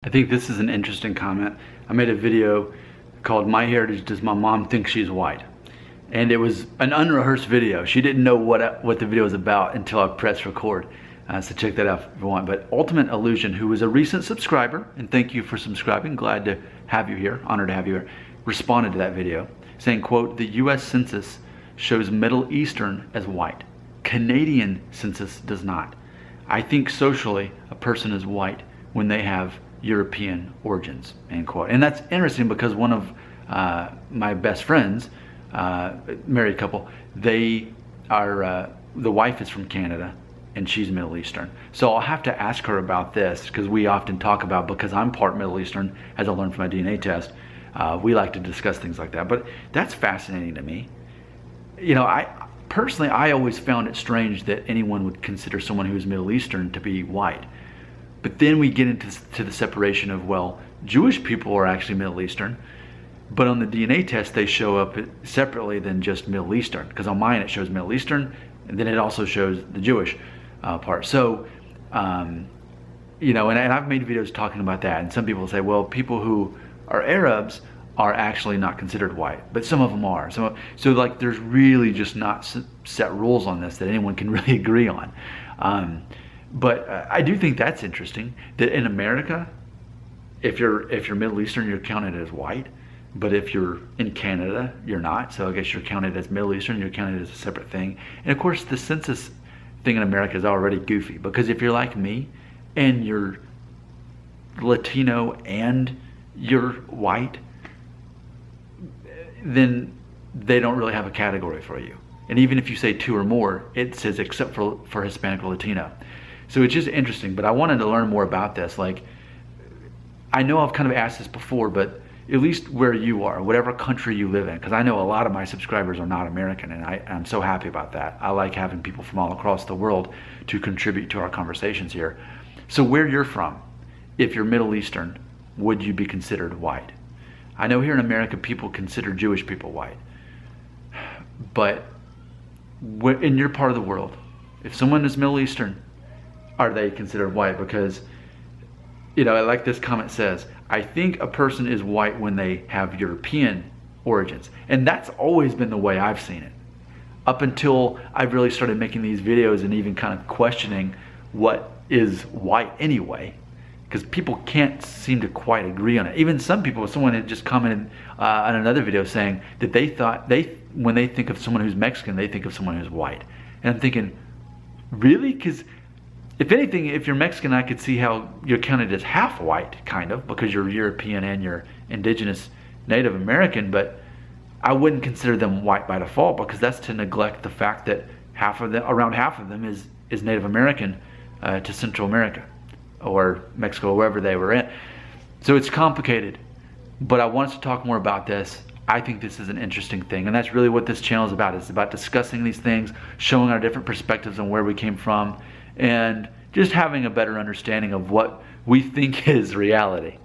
I think this is an interesting comment. I made a video called "My Heritage Does My Mom Think She's White?" And it was an unrehearsed video. She didn't know what the video was about until I pressed record. So check that out if you want. But Ultimate Illusion, who was a recent subscriber, and thank you for subscribing, glad to have you here, honored to have you here, responded to that video saying, quote, "The US Census shows Middle Eastern as white. Canadian census does not. I think socially a person is white when they have European origins," end quote. And that's interesting because one of my best friends, married couple, they are, the wife is from Canada and she's Middle Eastern. So I'll have to ask her about this because we often talk about, because I'm part Middle Eastern, as I learned from my DNA test, we like to discuss things like that. But that's fascinating to me. You know, I personally always found it strange that anyone would consider someone who's Middle Eastern to be white. But then we get into the separation of, well, Jewish people are actually Middle Eastern, but on the DNA test they show up separately than just Middle Eastern, because on mine it shows Middle Eastern and then it also shows the Jewish part. So you know, and I've made videos talking about that, and some people say, well, people who are Arabs are actually not considered white, but some of them are. So like there's really just not set rules on this that anyone can really agree on. But I do think that's interesting that in America, if you're Middle Eastern, you're counted as white, but if you're in Canada, you're not. So I guess you're counted as Middle Eastern, you're counted as a separate thing. And of course, the census thing in America is already goofy, because if you're like me and you're Latino and you're white, then they don't really have a category for you. And even if you say two or more, it says except for Hispanic or Latino. So it's just interesting, but I wanted to learn more about this. Like, I know I've kind of asked this before, but at least where you are, whatever country you live in, because I know a lot of my subscribers are not American, and I'm so happy about that. I like having people from all across the world to contribute to our conversations here. So where you're from, if you're Middle Eastern, would you be considered white? I know here in America people consider Jewish people white, but in your part of the world, if someone is Middle Eastern, are they considered white? Because, you know, like this comment says, I think a person is white when they have European origins. And that's always been the way I've seen it, up until I've really started making these videos and even kind of questioning what is white anyway, because people can't seem to quite agree on it. Even some people, someone had just commented on another video saying that they thought when they think of someone who's Mexican, they think of someone who's white. And I'm thinking, really? Because if anything, if you're Mexican, I could see how you're counted as half white, kind of, because you're European and you're indigenous Native American, but I wouldn't consider them white by default, because that's to neglect the fact that around half of them is Native American to Central America or Mexico, wherever they were in. So it's complicated, but I want us to talk more about this. I think this is an interesting thing, and that's really what this channel is about. It's about discussing these things, showing our different perspectives on where we came from, and just having a better understanding of what we think is reality.